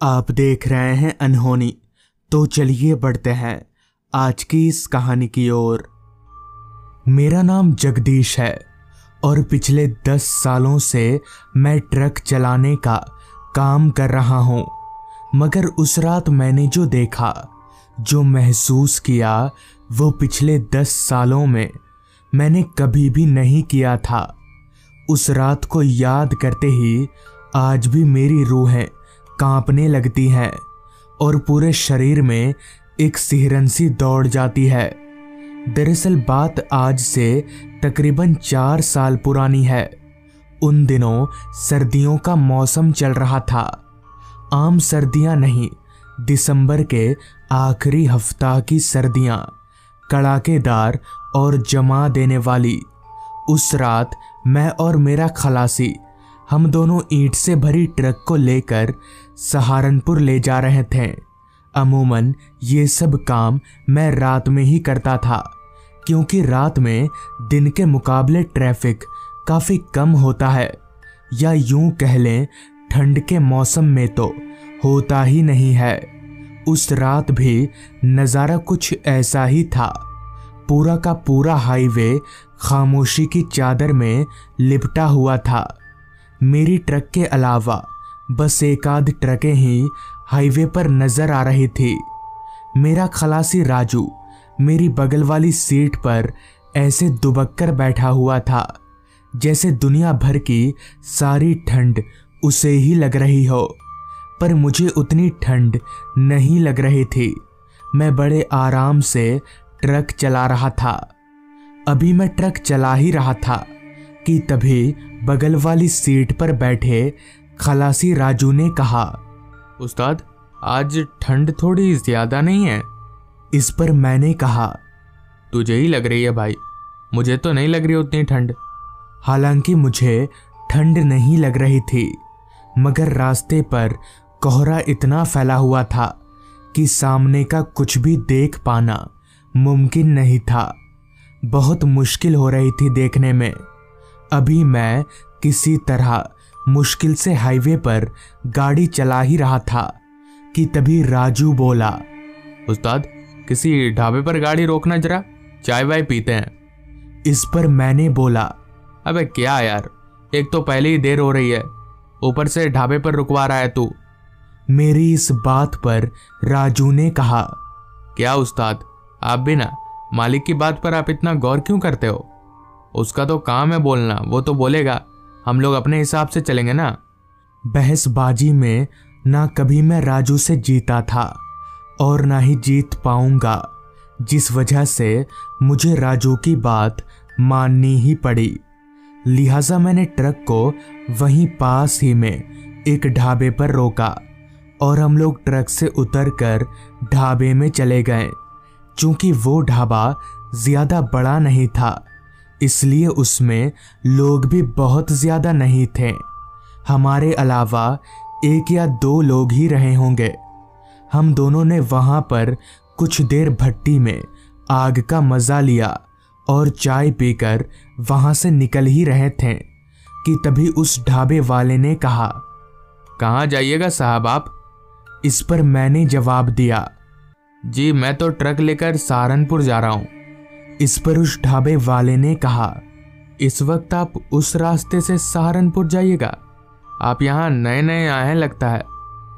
आप देख रहे हैं अनहोनी। तो चलिए बढ़ते हैं आज की इस कहानी की ओर। मेरा नाम जगदीश है और पिछले 10 सालों से मैं ट्रक चलाने का काम कर रहा हूँ। मगर उस रात मैंने जो देखा, जो महसूस किया, वो पिछले 10 सालों में मैंने कभी भी नहीं किया था। उस रात को याद करते ही आज भी मेरी रूहें कांपने लगती हैं और पूरे शरीर में एक सिहरन सी दौड़ जाती है। दरअसल बात आज से तकरीबन 4 साल पुरानी है। उन दिनों सर्दियों का मौसम चल रहा था। आम सर्दियां नहीं, दिसंबर के आखिरी हफ्ता की सर्दियां, कड़ाकेदार और जमा देने वाली। उस रात मैं और मेरा खलासी, हम दोनों ईंट से भरी ट्रक को लेकर सहारनपुर ले जा रहे थे। अमूमन ये सब काम मैं रात में ही करता था, क्योंकि रात में दिन के मुकाबले ट्रैफिक काफ़ी कम होता है, या यूं कह लें ठंड के मौसम में तो होता ही नहीं है। उस रात भी नज़ारा कुछ ऐसा ही था। पूरा का पूरा हाईवे खामोशी की चादर में लिपटा हुआ था। मेरी ट्रक के अलावा बस एक आध ट्रकें ही हाईवे पर नजर आ रही थी। मेरा खलासी राजू मेरी बगल वाली सीट पर ऐसे दुबक कर बैठा हुआ था जैसे दुनिया भर की सारी ठंड उसे ही लग रही हो। पर मुझे उतनी ठंड नहीं लग रही थी। मैं बड़े आराम से ट्रक चला रहा था। अभी मैं ट्रक चला ही रहा था कि तभी बगल वाली सीट पर बैठे खलासी राजू ने कहा, उस्ताद, आज ठंड थोड़ी ज्यादा नहीं है? इस पर मैंने कहा, तुझे ही लग रही है भाई, मुझे तो नहीं लग रही उतनी ठंड। हालांकि मुझे ठंड नहीं लग रही थी, मगर रास्ते पर कोहरा इतना फैला हुआ था कि सामने का कुछ भी देख पाना मुमकिन नहीं था। बहुत मुश्किल हो रही थी देखने में। अभी मैं किसी तरह मुश्किल से हाईवे पर गाड़ी चला ही रहा था कि तभी राजू बोला, उस्ताद, किसी ढाबे पर गाड़ी रोकना, जरा चाय वाय पीते हैं। इस पर मैंने बोला, अबे क्या यार, एक तो पहले ही देर हो रही है, ऊपर से ढाबे पर रुकवा रहा है तू। मेरी इस बात पर राजू ने कहा, क्या उस्ताद, आप भी ना, मालिक की बात पर आप इतना गौर क्यों करते हो? उसका तो काम है बोलना, वो तो बोलेगा, हम लोग अपने हिसाब से चलेंगे ना। बहसबाजी में ना कभी मैं राजू से जीता था और ना ही जीत पाऊंगा, जिस वजह से मुझे राजू की बात माननी ही पड़ी। लिहाजा मैंने ट्रक को वहीं पास ही में एक ढाबे पर रोका और हम लोग ट्रक से उतरकर ढाबे में चले गए। चूंकि वो ढाबा ज्यादा बड़ा नहीं था, इसलिए उसमें लोग भी बहुत ज्यादा नहीं थे। हमारे अलावा 1 या 2 लोग ही रहे होंगे। हम दोनों ने वहां पर कुछ देर भट्टी में आग का मजा लिया और चाय पीकर वहां से निकल ही रहे थे कि तभी उस ढाबे वाले ने कहा, कहाँ जाइएगा साहब आप? इस पर मैंने जवाब दिया, जी मैं तो ट्रक लेकर सहारनपुर जा रहा हूँ। इस पर उस ढाबे वाले ने कहा, इस वक्त आप उस रास्ते से सहारनपुर जाइएगा? आप यहाँ नए नए आए हैं लगता है,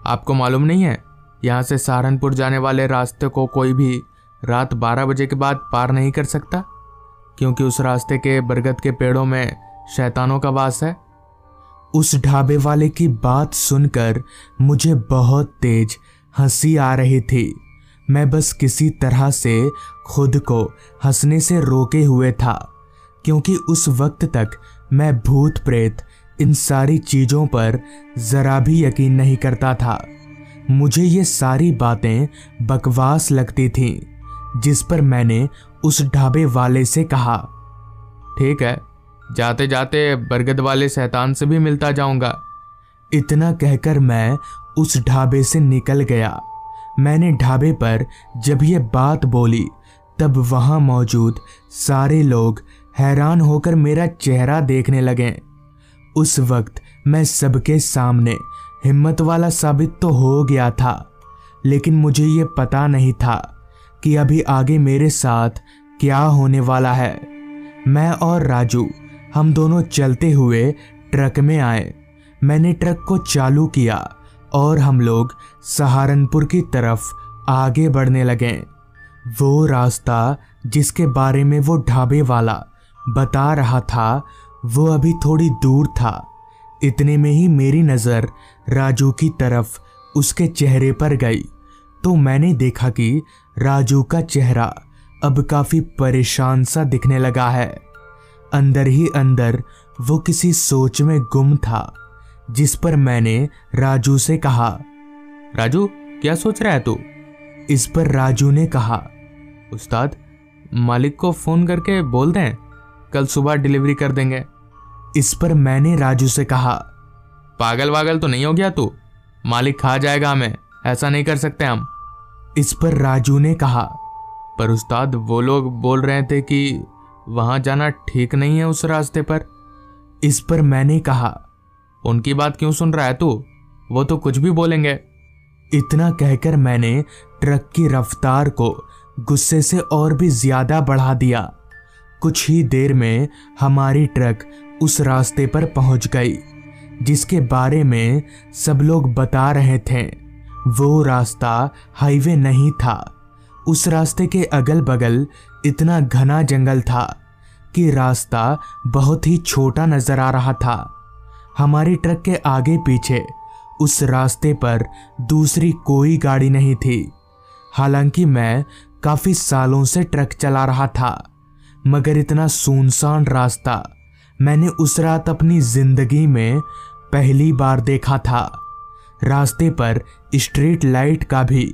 आपको मालूम नहीं है यहाँ से सहारनपुर जाने वाले रास्ते को कोई भी रात 12 बजे के बाद पार नहीं कर सकता, क्योंकि उस रास्ते के बरगद के पेड़ों में शैतानों का वास है। उस ढाबे वाले की बात सुनकर मुझे बहुत तेज हंसी आ रही थी। मैं बस किसी तरह से खुद को हंसने से रोके हुए था, क्योंकि उस वक्त तक मैं भूत प्रेत इन सारी चीज़ों पर ज़रा भी यकीन नहीं करता था। मुझे ये सारी बातें बकवास लगती थीं, जिस पर मैंने उस ढाबे वाले से कहा, ठीक है, जाते जाते बरगद वाले शैतान से भी मिलता जाऊंगा। इतना कहकर मैं उस ढाबे से निकल गया। मैंने ढाबे पर जब ये बात बोली, तब वहां मौजूद सारे लोग हैरान होकर मेरा चेहरा देखने लगे। उस वक्त मैं सबके सामने हिम्मत वाला साबित तो हो गया था, लेकिन मुझे ये पता नहीं था कि अभी आगे मेरे साथ क्या होने वाला है। मैं और राजू हम दोनों चलते हुए ट्रक में आए। मैंने ट्रक को चालू किया और हम लोग सहारनपुर की तरफ आगे बढ़ने लगे। वो रास्ता जिसके बारे में वो ढाबे वाला बता रहा था वो अभी थोड़ी दूर था। इतने में ही मेरी नज़र राजू की तरफ उसके चेहरे पर गई तो मैंने देखा कि राजू का चेहरा अब काफ़ी परेशान सा दिखने लगा है। अंदर ही अंदर वो किसी सोच में गुम था, जिस पर मैंने राजू से कहा, राजू क्या सोच रहा है तू? इस पर राजू ने कहा, उस्ताद मालिक को फ़ोन करके बोल दें, कल सुबह डिलीवरी कर देंगे। इस पर मैंने राजू से कहा, पागल वागल तो नहीं हो गया तू? मालिक खा जाएगा हमें, ऐसा नहीं कर सकते हम। इस पर राजू ने कहा, पर उस्ताद वो लोग बोल रहे थे कि वहां जाना ठीक नहीं है उस रास्ते पर। इस पर मैंने कहा, उनकी बात क्यों सुन रहा है तू? वो तो कुछ भी बोलेंगे। इतना कहकर मैंने ट्रक की रफ्तार को गुस्से से और भी ज्यादा बढ़ा दिया। कुछ ही देर में हमारी ट्रक उस रास्ते पर पहुंच गई जिसके बारे में सब लोग बता रहे थे। वो रास्ता हाईवे नहीं था। उस रास्ते के अगल बगल इतना घना जंगल था कि रास्ता बहुत ही छोटा नजर आ रहा था। हमारी ट्रक के आगे पीछे उस रास्ते पर दूसरी कोई गाड़ी नहीं थी। हालांकि मैं काफी सालों से ट्रक चला रहा था, मगर इतना सुनसान रास्ता मैंने उस रात अपनी जिंदगी में पहली बार देखा था। रास्ते पर स्ट्रीट लाइट का भी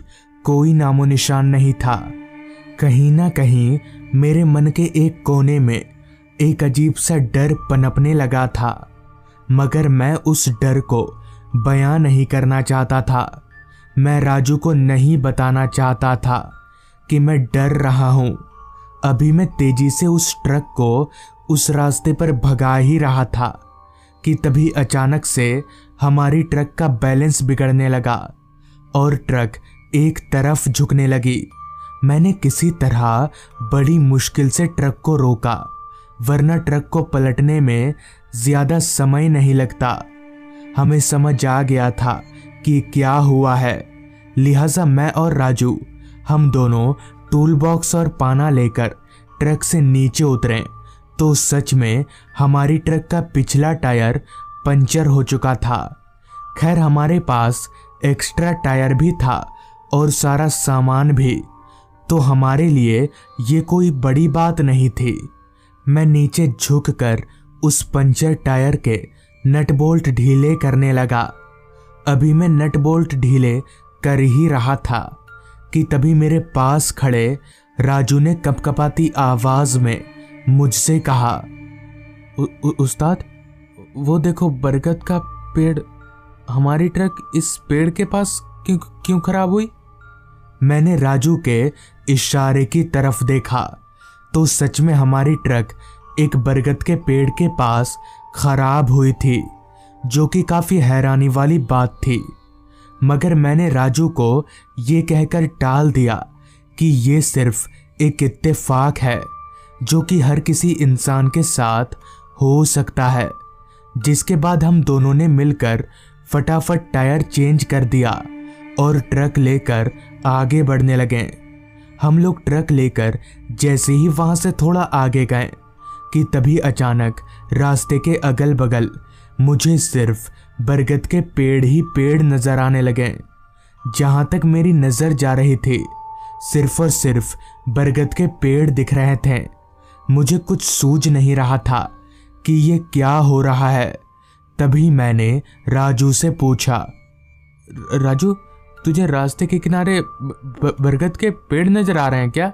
कोई नामो निशान नहीं था। कहीं ना कहीं मेरे मन के एक कोने में एक अजीब सा डर पनपने लगा था, मगर मैं उस डर को बयां नहीं करना चाहता था। मैं राजू को नहीं बताना चाहता था कि मैं डर रहा हूं। अभी मैं तेजी से उस ट्रक को उस रास्ते पर भगा ही रहा था कि तभी अचानक से हमारी ट्रक का बैलेंस बिगड़ने लगा और ट्रक एक तरफ झुकने लगी। मैंने किसी तरह बड़ी मुश्किल से ट्रक को रोका, वरना ट्रक को पलटने में ज्यादा समय नहीं लगता। हमें समझ आ गया था कि क्या हुआ है, लिहाजा मैं और राजू हम दोनों टूल बॉक्स और पाना लेकर ट्रक से नीचे उतरे तो सच में हमारी ट्रक का पिछला टायर पंचर हो चुका था। खैर हमारे पास एक्स्ट्रा टायर भी था और सारा सामान भी, तो हमारे लिए ये कोई बड़ी बात नहीं थी। मैं नीचे झुककर उस पंचर टायर के नट बोल्ट ढीले करने लगा। अभी मैं नट बोल्ट ढीले कर ही रहा था कि तभी मेरे पास खड़े राजू ने कपकपाती आवाज में मुझसे कहा, उस्ताद वो देखो बरगद का पेड़, हमारी ट्रक इस पेड़ के पास क्यों खराब हुई? मैंने राजू के इशारे की तरफ देखा तो सच में हमारी ट्रक एक बरगद के पेड़ के पास खराब हुई थी, जो कि काफी हैरानी वाली बात थी। मगर मैंने राजू को ये कहकर टाल दिया कि ये सिर्फ एक इत्तेफाक है जो कि हर किसी इंसान के साथ हो सकता है। जिसके बाद हम दोनों ने मिलकर फटाफट टायर चेंज कर दिया और ट्रक लेकर आगे बढ़ने लगे। हम लोग ट्रक लेकर जैसे ही वहां से थोड़ा आगे गए कि तभी अचानक रास्ते के अगल बगल मुझे सिर्फ बरगद के पेड़ ही पेड़ नजर आने लगे। जहां तक मेरी नजर जा रही थी सिर्फ और सिर्फ बरगद के पेड़ दिख रहे थे। मुझे कुछ सूझ नहीं रहा था कि ये क्या हो रहा है। तभी मैंने राजू से पूछा, राजू तुझे रास्ते के किनारे बरगद के पेड़ नजर आ रहे हैं क्या?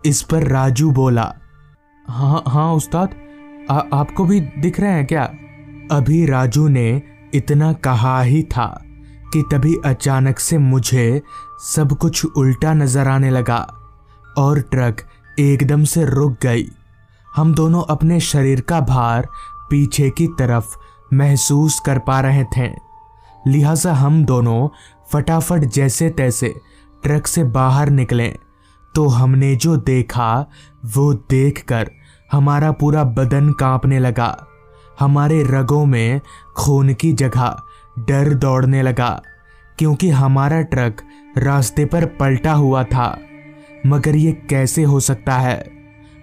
इस पर राजू बोला, हाँ उस्ताद, आपको भी दिख रहे हैं क्या? अभी राजू ने इतना कहा ही था कि तभी अचानक से मुझे सब कुछ उल्टा नजर आने लगा और ट्रक एकदम से रुक गई। हम दोनों अपने शरीर का भार पीछे की तरफ महसूस कर पा रहे थे। लिहाजा हम दोनों फटाफट जैसे तैसे ट्रक से बाहर निकले तो हमने जो देखा वो देखकर हमारा पूरा बदन कांपने लगा। हमारे रगों में खून की जगह डर दौड़ने लगा, क्योंकि हमारा ट्रक रास्ते पर पलटा हुआ था। मगर ये कैसे हो सकता है?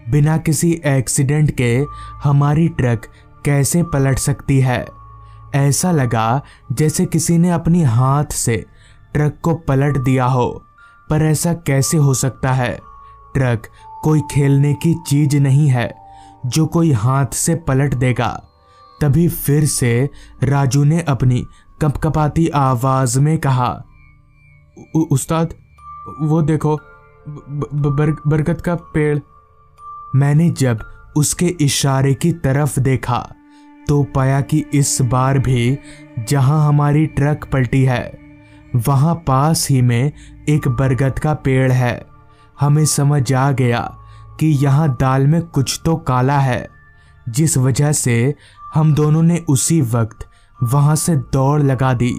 बिना किसी एक्सीडेंट के हमारी ट्रक कैसे पलट सकती है? ऐसा लगा जैसे किसी ने अपनी हाथ से ट्रक को पलट दिया हो। पर ऐसा कैसे हो सकता है? ट्रक कोई खेलने की चीज नहीं है जो कोई हाथ से पलट देगा। तभी फिर से राजू ने अपनी कपकपाती आवाज में कहा, उस्ताद, वो देखो बरगद का पेड़। मैंने जब उसके इशारे की तरफ देखा तो पाया कि इस बार भी जहां हमारी ट्रक पलटी है वहां पास ही में एक बरगद का पेड़ है। हमें समझ आ गया कि यहाँ दाल में कुछ तो काला है, जिस वजह से हम दोनों ने उसी वक्त वहां से दौड़ लगा दी।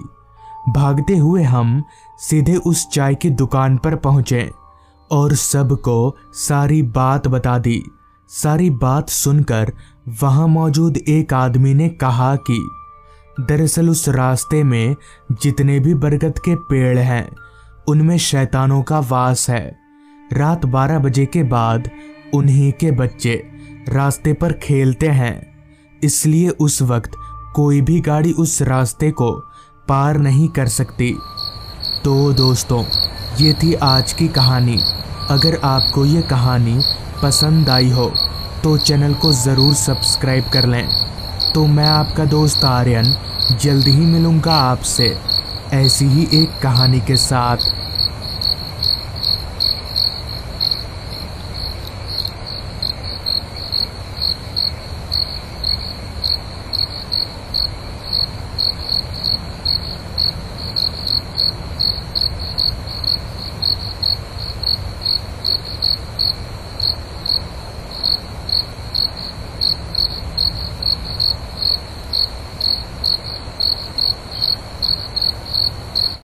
भागते हुए हम सीधे उस चाय की दुकान पर पहुंचे और सबको सारी बात बता दी। सारी बात सुनकर वहां मौजूद एक आदमी ने कहा कि दरअसल उस रास्ते में जितने भी बरगद के पेड़ हैं उनमें शैतानों का वास है। रात 12 बजे के बाद उन्हीं के बच्चे रास्ते पर खेलते हैं, इसलिए उस वक्त कोई भी गाड़ी उस रास्ते को पार नहीं कर सकती। तो दोस्तों, ये थी आज की कहानी। अगर आपको ये कहानी पसंद आई हो तो चैनल को ज़रूर सब्सक्राइब कर लें। तो मैं आपका दोस्त आर्यन जल्द ही मिलूँगा आपसे ऐसी ही एक कहानी के साथ।